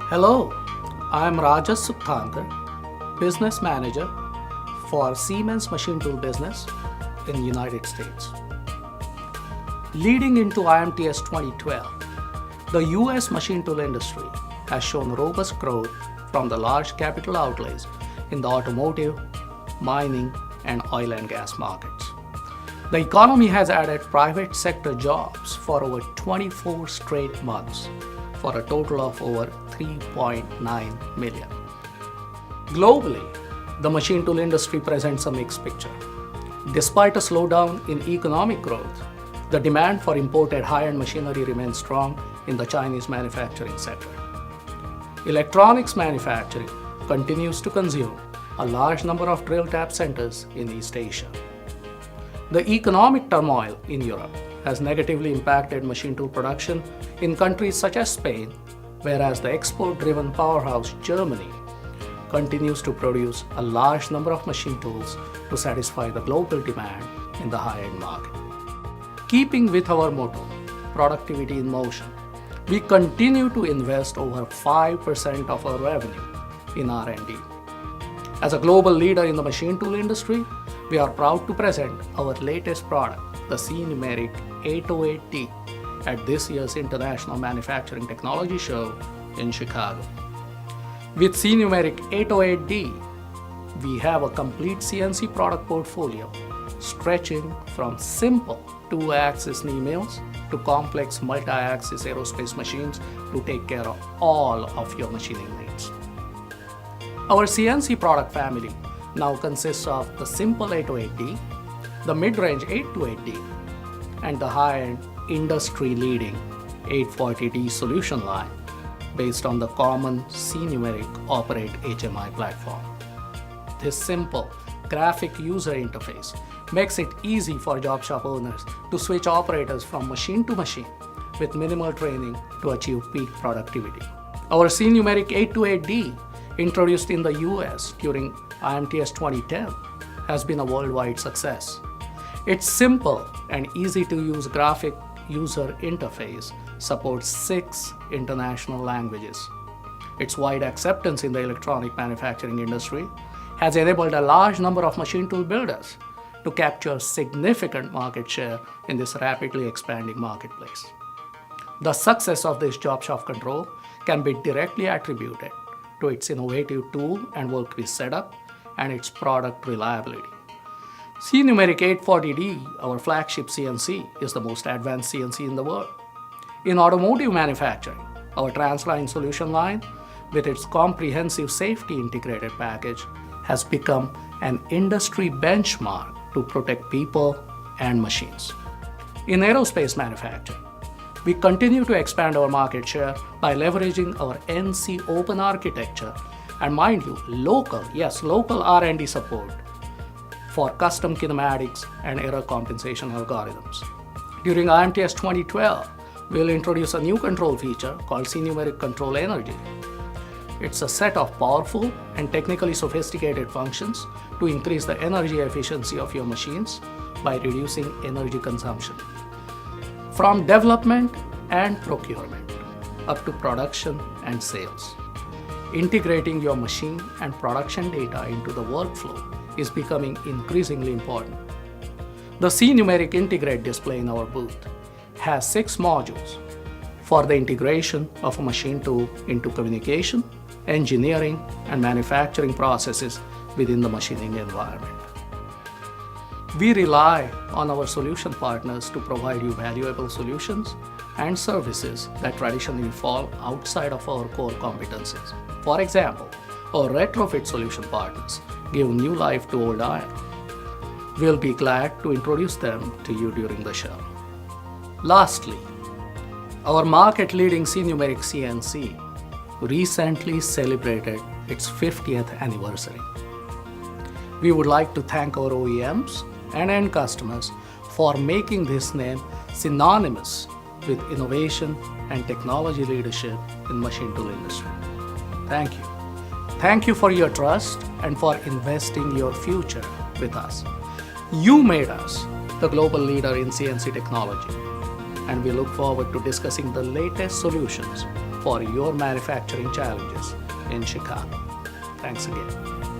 Hello, I am Rajas Subthankar, Business Manager for Siemens Machine Tool Business in United States. Leading into IMTS 2012, the US machine tool industry has shown robust growth from the large capital outlays in the automotive, mining, and oil and gas markets. The economy has added private sector jobs for over 24 straight months, for a total of over 3.9 million. Globally, the machine tool industry presents a mixed picture. Despite a slowdown in economic growth, the demand for imported high-end machinery remains strong in the Chinese manufacturing sector. Electronics manufacturing continues to consume a large number of drill tap centers in East Asia. The economic turmoil in Europe has negatively impacted machine tool production in countries such as Spain, whereas the export-driven powerhouse Germany continues to produce a large number of machine tools to satisfy the global demand in the high-end market. Keeping with our motto, productivity in motion, we continue to invest over 5% of our revenue in R&D. As a global leader in the machine tool industry, we are proud to present our latest product, the C-Numeric 808D, at this year's International Manufacturing Technology Show in Chicago. With C-Numeric 808D, we have a complete CNC product portfolio stretching from simple 2-axis knee mills to complex multi-axis aerospace machines to take care of all of your machining needs. Our CNC product family now consists of the simple 808D, the mid-range 828D, and the high-end industry-leading 840D solution line based on the common C-Numeric Operate HMI platform. This simple graphic user interface makes it easy for job shop owners to switch operators from machine to machine with minimal training to achieve peak productivity. Our C-Numeric 828D, introduced in the US during IMTS 2010, has been a worldwide success. Its simple and easy to use graphic user interface supports 6 international languages. Its wide acceptance in the electronic manufacturing industry has enabled a large number of machine tool builders to capture significant market share in this rapidly expanding marketplace. The success of this job shop control can be directly attributed to its innovative tool and workpiece setup and its product reliability. C-Numeric 840D, our flagship CNC, is the most advanced CNC in the world. In automotive manufacturing, our Transline solution line, with its comprehensive safety integrated package, has become an industry benchmark to protect people and machines. In aerospace manufacturing, we continue to expand our market share by leveraging our NC open architecture and, mind you, local R&D support for custom kinematics and error compensation algorithms. During IMTS 2012, we'll introduce a new control feature called C-Numeric Control Energy. It's a set of powerful and technically sophisticated functions to increase the energy efficiency of your machines by reducing energy consumption. From development and procurement up to production and sales, integrating your machine and production data into the workflow is becoming increasingly important. The C-Numeric Integrate display in our booth has 6 modules for the integration of a machine tool into communication, engineering, and manufacturing processes within the machining environment. We rely on our solution partners to provide you valuable solutions and services that traditionally fall outside of our core competencies. For example, our retrofit solution partners give new life to old iron. We'll be glad to introduce them to you during the show. Lastly, our market-leading C-Numeric CNC recently celebrated its 50th anniversary. We would like to thank our OEMs and end customers for making this name synonymous with innovation and technology leadership in machine tool industry. Thank you. Thank you for your trust and for investing your future with us. You made us the global leader in CNC technology, and we look forward to discussing the latest solutions for your manufacturing challenges in Chicago. Thanks again.